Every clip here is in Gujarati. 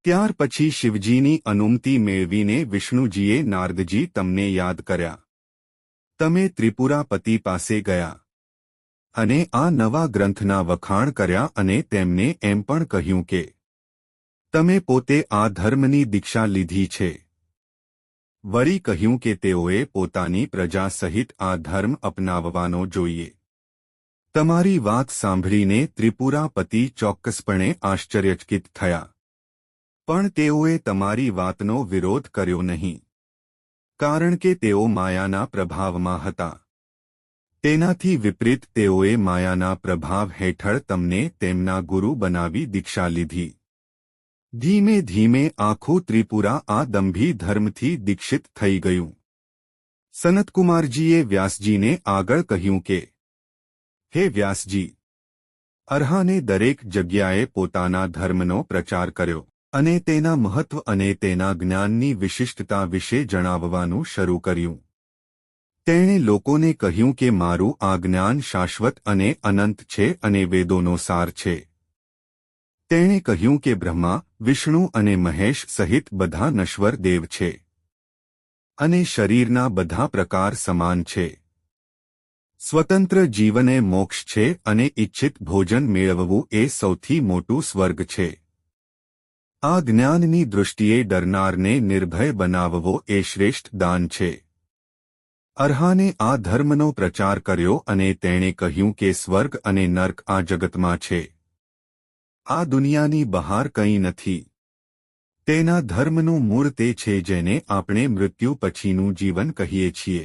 ત્યાર પછી શિવજીની અનુમતિ મેળવીને વિષ્ણુજીએ નારદજી તમને યાદ કર્યા. તમે ત્રિપુરાપતિ પાસે ગયા અને આ નવા ગ્રંથના વખાણ કર્યા અને તેમને એમ પણ કહ્યું કે તમે પોતે આ ધર્મની દીક્ષા લીધી છે. વળી કહ્યું કે તેઓએ પોતાની પ્રજા સહિત આ ધર્મ અપનાવવાનો જોઈએ. તમારી વાત સાંભળીને ત્રિપુરાપતિ ચોક્કસપણે આશ્ચર્યચકિત થયા. પણ તેઓએ તમારી વાતનો વિરોધ કર્યો નહીં, કારણ કે તેઓ માયાના પ્રભાવમાં હતા. તેનાથી વિપરીત તેઓએ માયાના પ્રભાવ હેઠળ તમને તેમના ગુરુ બનાવી દીક્ષા લીધી. ધીમે ધીમે આખું ત્રિપુરા આ દંભી ધર્મથી દીક્ષિત થઈ ગયું. સનતકુમારજીએ વ્યાસજીને આગળ કહ્યું કે હે વ્યાસજી, અરહાને દરેક જગ્યાએ પોતાના ધર્મનો પ્રચાર કર્યો અને તેના મહત્વ અને તેના જ્ઞાનની વિશિષ્ટતા વિશે જણાવવાનું શરૂ કર્યું. તેણે લોકોને કહ્યું કે મારું આ જ્ઞાન શાશ્વત અને અનંત છે અને વેદોનો સાર છે. તેણે કહ્યું કે બ્રહ્મા, વિષ્ણુ અને મહેશ સહિત બધા નશ્વર દેવ છે અને શરીરના બધા પ્રકાર સમાન છે. સ્વતંત્ર જીવને મોક્ષ છે અને ઇચ્છિત ભોજન મેળવવું એ સૌથી મોટું સ્વર્ગ છે. આ જ્ઞાનની દૃષ્ટિએ ડરનારને નિર્ભય બનાવવો એ શ્રેષ્ઠ દાન છે. અરહાને આ ધર્મનો પ્રચાર કર્યો અને તેણે કહ્યું કે સ્વર્ગ અને નર્ક આ જગતમાં છે. આ દુનિયાની બહાર કંઈ નથી. તેના ધર્મનું મૂળ તે છે જેને આપણે મૃત્યુ પછીનું જીવન કહીએ છીએ.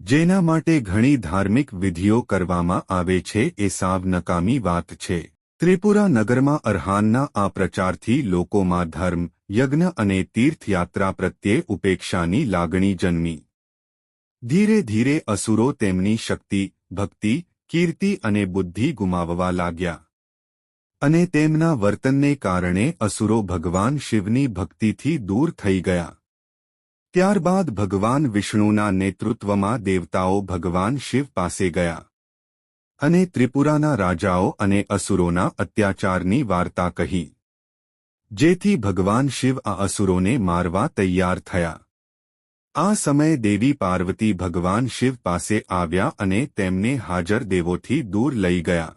જેના માટે ઘણી ધાર્મિક વિધિઓ કરવામાં આવે છે એ સાવ નકામી વાત છે. ત્રિપુરા નગરમાં અરહાનના આ પ્રચારથી લોકોમાં ધર્મ, યજ્ઞ અને તીર્થયાત્રા પ્રત્યે ઉપેક્ષાની લાગણી જન્મી. ધીરે ધીરે અસુરો તેમની શક્તિ, ભક્તિ, કીર્તિ અને બુદ્ધિ ગુમાવવા લાગ્યા અને તેમના વર્તનને કારણે અસુરો ભગવાન શિવની ભક્તિથી દૂર થઈ ગયા. ત્યારબાદ ભગવાન વિષ્ણુના નેતૃત્વમાં દેવતાઓ ભગવાન શિવ પાસે ગયા અને ત્રિપુરાના રાજાઓ અને અસુરોના અત્યાચારની વાર્તા કહી, જેથી ભગવાન શિવ આ અસુરોને મારવા તૈયાર થયા. આ સમયે દેવી પાર્વતી ભગવાન શિવ પાસે આવ્યા અને તેમને હાજર દેવોથી દૂર લઈ ગયા.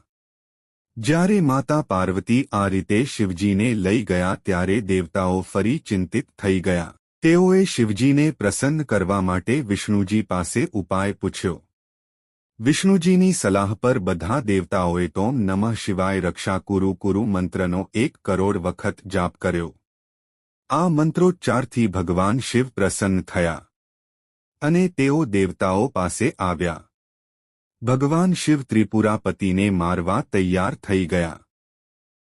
જ્યારે માતા પાર્વતી આ રીતે શિવજીને લઈ ગયા ત્યારે દેવતાઓ ફરી ચિંતિત થઈ ગયા. તેઓએ શિવજીને પ્રસન્ન કરવા માટે વિષ્ણુજી પાસે ઉપાય પૂછ્યો. વિષ્ણુજીની સલાહ પર બધા દેવતાઓએ તોમ નમઃ શિવાય રક્ષા કુરુ કુરુ મંત્રનો 1 કરોડ વખત જાપ કર્યો. આ મંત્રોચ્ચારથી ભગવાન શિવ પ્રસન્ન થયા અને તેઓ દેવતાઓ પાસે આવ્યા. ભગવાન શિવ ત્રિપુરાપતિને મારવા તૈયાર થઈ ગયા.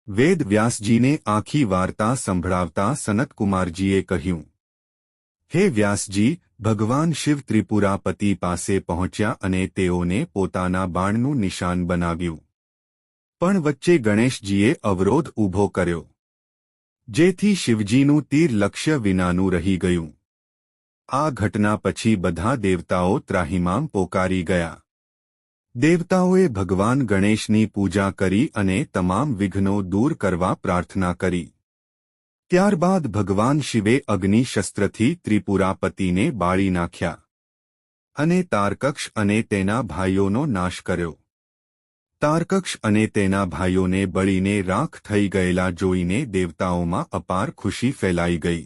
વેદ વ્યાસજીને આખી વાર્તા સંભળાવતા સનતકુમારજીએ કહ્યું, હે વ્યાસજી, ભગવાન શિવ ત્રિપુરાપતિ પાસે પહોંચ્યા અને તેઓને પોતાના બાણનું નિશાન બનાવ્યું. પણ વચ્ચે ગણેશજીએ અવરોધ ઊભો કર્યો, જેથી શિવજીનું તીર લક્ષ્ય વિનાનું રહી ગયું. આ ઘટના પછી બધા દેવતાઓ ત્રાહિમામ પોકારી ગયા. દેવતાઓએ ભગવાન ગણેશની પૂજા કરી અને તમામ વિઘ્નો દૂર કરવા પ્રાર્થના કરી. ત્યારબાદ ભગવાન શિવે અગ્નિ શસ્ત્રથી ત્રિપુરાપતિને બાળી નાખ્યા અને તારકક્ષ અને તેના ભાઈઓનો નાશ કર્યો. તારકક્ષ અને તેના ભાઈઓને બળીને રાખ થઈ ગયેલા જોઈને દેવતાઓમાં અપાર ખુશી ફેલાઈ ગઈ.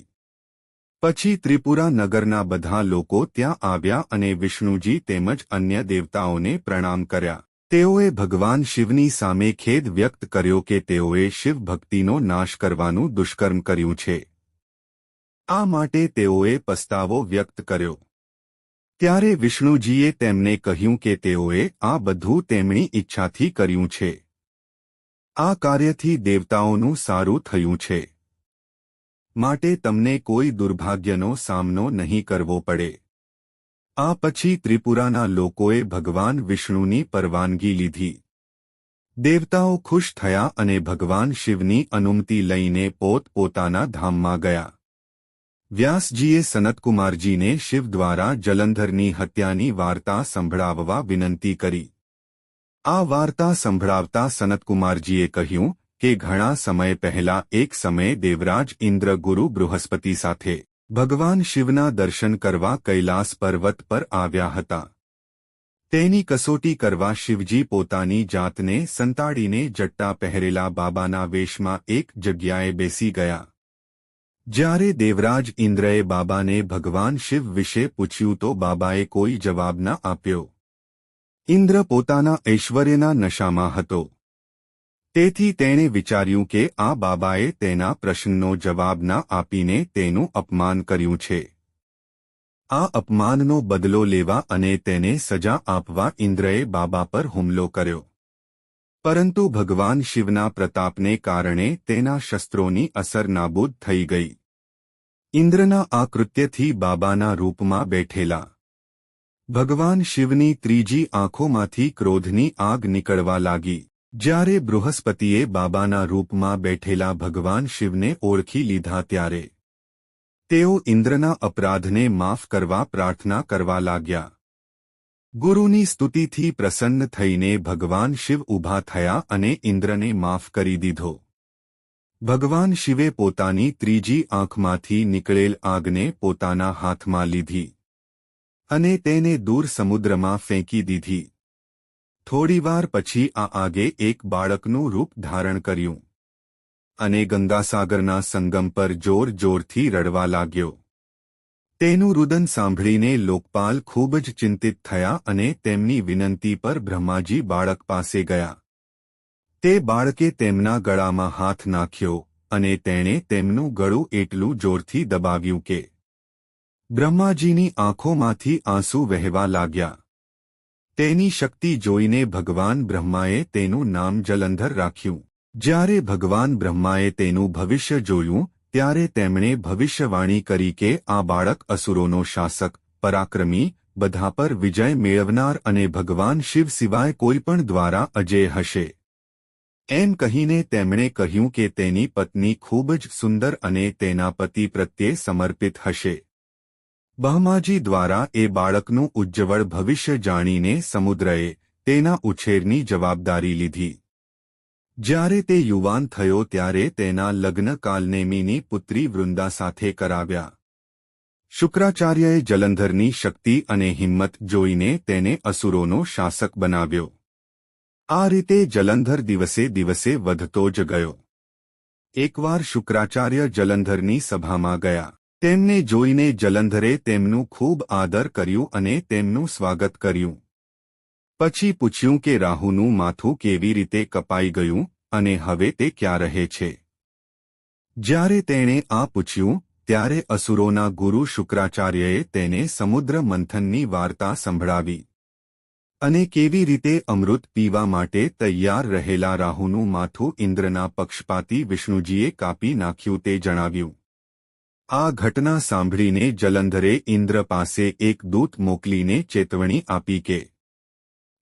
પછી ત્રિપુરા નગરના બધા લોકો ત્યાં આવ્યા અને વિષ્ણુજી તેમજ અન્ય દેવતાઓને પ્રણામ કર્યા. તેઓએ ભગવાન શિવની સામે ખેદ વ્યક્ત કર્યો કે તેઓએ શિવ ભક્તિનો નાશ કરવાનું દુષ્કર્મ કર્યું છે. આ માટે તેઓએ પસ્તાવો વ્યક્ત કર્યો. ત્યારે વિષ્ણુજીએ તેમને કહ્યું કે તેઓએ આ બધું તેમની ઈચ્છાથી કર્યું છે. આ કાર્યથી દેવતાઓનું સારું થયું છે. માટે તમને કોઈ દુર્ભાગ્યનો સામનો નહીં કરવો પડે. આ પછી ત્રિપુરાના લોકોએ ભગવાન વિષ્ણુની પરવાનગી લીધી. દેવતાઓ ખુશ થયા અને ભગવાન શિવની અનુમતિ લઈને પોતપોતાના ધામમાં ગયા. વ્યાસજીએ સનતકુમારજીને શિવ દ્વારા જલંધરની હત્યાની વાર્તા સંભળાવવા વિનંતી કરી. આ વાર્તા સંભળાવતા સનતકુમારજીએ કહ્યું કે ઘણા સમય પહેલા એક સમયે દેવરાજ ઇન્દ્ર ગુરુ બૃહસ્પતિ સાથે ભગવાન શિવના દર્શન કરવા કૈલાસ પર્વત પર આવ્યા હતા. તેની કસોટી કરવા શિવજી પોતાની જાતને સંતાડીને જટ્ટા પહેરેલા બાબાના વેશમાં એક જગ્યાએ બેસી ગયા. જ્યારે દેવરાજ ઇન્દ્રએ બાબાને ભગવાન શિવ વિશે પૂછ્યું તો બાબાએ કોઈ જવાબ ન આપ્યો. ઇન્દ્ર પોતાના ઐશ્વર્યના નશામાં હતો. તેથી તેણે વિચાર્યું કે આ બાબાએ તેના પ્રશ્નનો જવાબ ન આપીને તેનું અપમાન કર્યું છે. આ અપમાનનો બદલો લેવા અને તેને સજા આપવા ઇન્દ્રએ બાબા પર હુમલો કર્યો. પરંતુ ભગવાન શિવના પ્રતાપને કારણે તેના શસ્ત્રોની અસર નાબૂદ થઈ ગઈ. ઇન્દ્રના આ કૃત્યથી બાબાના રૂપમાં બેઠેલા ભગવાન શિવની ત્રીજી આંખોમાંથી ક્રોધની આગ નીકળવા લાગી. જ્યારે બૃહસ્પતિએ બાબાના રૂપમાં બેઠેલા ભગવાન શિવને ઓળખી લીધા ત્યારે તેઓ ઇન્દ્રના અપરાધને માફ કરવા પ્રાર્થના કરવા લાગ્યા. ગુરુની સ્તુતિથી પ્રસન્ન થઈને ભગવાન શિવ ઊભા થયા અને ઇન્દ્રને માફ કરી દીધો. ભગવાન શિવે પોતાની ત્રીજી આંખમાંથી નીકળેલ આગને પોતાના હાથમાં લીધી અને તેને દૂર સમુદ્રમાં ફેંકી દીધી. થોડીવાર પછી આ આગે એક બાળકનું રૂપ ધારણ કર્યું અને ગંગાસાગરના સંગમ પર જોર જોરથી રડવા લાગ્યો. તેનું રુદન સાંભળીને લોકપાલ ખૂબ જ ચિંતિત થયા અને તેમની વિનંતી પર બ્રહ્માજી બાળક પાસે ગયા. તે બાળકે તેમના ગળામાં હાથ નાખ્યો અને તેણે તેમનું ગળું એટલું જોરથી દબાવ્યું કે બ્રહ્માજીની આંખોમાંથી આંસુ વહેવા લાગ્યા. તેની શક્તિ જોઈને ભગવાન બ્રહ્માએ તેનું નામ જલંધર રાખ્યું. જ્યારે ભગવાન બ્રહ્માએ તેનું ભવિષ્ય જોયું ત્યારે તેમણે ભવિષ્યવાણી કરી કે આ બાળક અસુરોનો શાસક, પરાક્રમી, બધા પર વિજય મેળવનાર અને ભગવાન શિવ સિવાય કોઈપણ દ્વારા અજેય હશે. એમ કહીને તેમણે કહ્યું કે તેની પત્ની ખૂબ જ સુંદર અને તેના પતિ પ્રત્યે સમર્પિત હશે. બ્રહ્માજી દ્વારા એ બાળકનું ઉજ્જવળ ભવિષ્ય જાણીને સમુદ્રએ તેના ઉછેરની જવાબદારી લીધી. જ્યારે તે યુવાન થયો ત્યારે તેના લગ્ન કાલનેમીની પુત્રી વૃંદા સાથે કરાવ્યા. શુક્રાચાર્યએ જલંધરની શક્તિ અને હિંમત જોઈને તેને અસુરોનો શાસક બનાવ્યો. આ રીતે જલંધર દિવસે દિવસે વધતો જ ગયો. એકવાર શુક્રાચાર્ય જલંધરની સભામાં ગયા. તેમને જોઈને જલંધરે તેમનું ખૂબ આદર કર્યું અને તેમનું સ્વાગત કર્યું. પછી પૂછ્યું કે રાહુનું માથું કેવી રીતે કપાઈ ગયું અને હવે તે ક્યાં રહે છે. જ્યારે તેણે આ પૂછ્યું ત્યારે અસુરોના ગુરુ શુક્રાચાર્યએ તેને સમુદ્ર મંથનની વાર્તા સંભળાવી અને કેવી રીતે અમૃત પીવા માટે તૈયાર રહેલા રાહુનું માથું ઇન્દ્રના પક્ષપાતી વિષ્ણુજીએ કાપી નાખ્યું તે જણાવ્યું. આ ઘટના સાંભળીને જલંધરે ઇન્દ્ર પાસે એક દૂત મોકલીને ચેતવણી આપી કે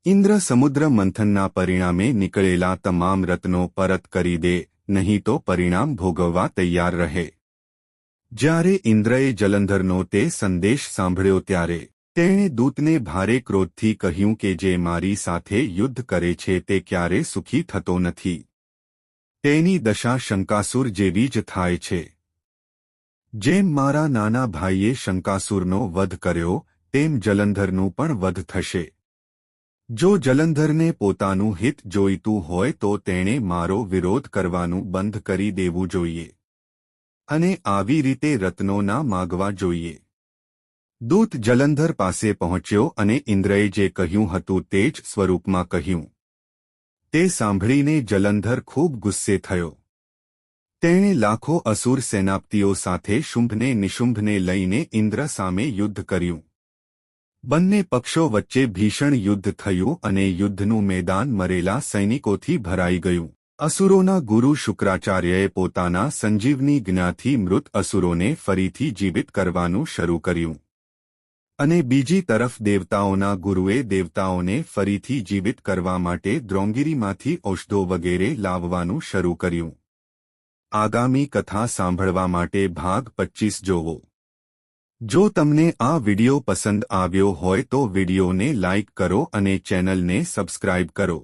ઇન્દ્ર સમુદ્ર મંથનના પરિણામે નીકળેલા તમામ રત્નો પરત કરી દે, નહીં તો પરિણામ ભોગવવા તૈયાર રહે. જ્યારે ઇન્દ્રએ જલંધરનો તે સંદેશ સાંભળ્યો ત્યારે તેણે દૂતને ભારે ક્રોધથી કહ્યું કે જે મારી સાથે યુદ્ધ કરે છે તે ક્યારે સુખી થતો નથી. તેની દશા શંકાસુર જેવી જ થાય છે. જેમ મારા નાના ભાઈએ શંકાસુરનો વધ કર્યો તેમ જલંધરનું પણ વધ થશે. જો જલંધરને પોતાનું હિત જોઈતું હોય તો તેણે મારો વિરોધ કરવાનું બંધ કરી દેવું જોઈએ અને આવી રીતે રત્નો ના માગવા જોઈએ. દૂત જલંધર પાસે પહોંચ્યો અને ઇન્દ્રએ જે કહ્યું હતું તે જ સ્વરૂપમાં કહ્યું. તે સાંભળીને જલંધર ખૂબ ગુસ્સે થયો. તેણે લાખો અસુર સેનાપતિઓ સાથે શુંભને નિશુંભને લઈને ઇન્દ્ર સામે યુદ્ધ કર્યું. બંને પક્ષો વચ્ચે ભીષણ યુદ્ધ થયું અને યુદ્ધનું મેદાન મરેલા સૈનિકોથી ભરાઈ ગયું. અસુરોના ગુરુ શુક્રાચાર્યએ પોતાના સંજીવની જ્ઞાથી મૃત અસુરોને ફરીથી જીવિત કરવાનું શરૂ કર્યું અને બીજી તરફ દેવતાઓના ગુરુએ દેવતાઓને ફરીથી જીવિત કરવા માટે દ્રોણગીરીમાંથી ઔષધો વગેરે લાવવાનું શરૂ કર્યું. આગામી કથા સાંભળવા માટે ભાગ 25 જોવો. જો તમને આ વિડિયો પસંદ આવ્યો હોય તો વિડિયોને લાઇક કરો અને ચેનલને સબસ્ક્રાઇબ કરો.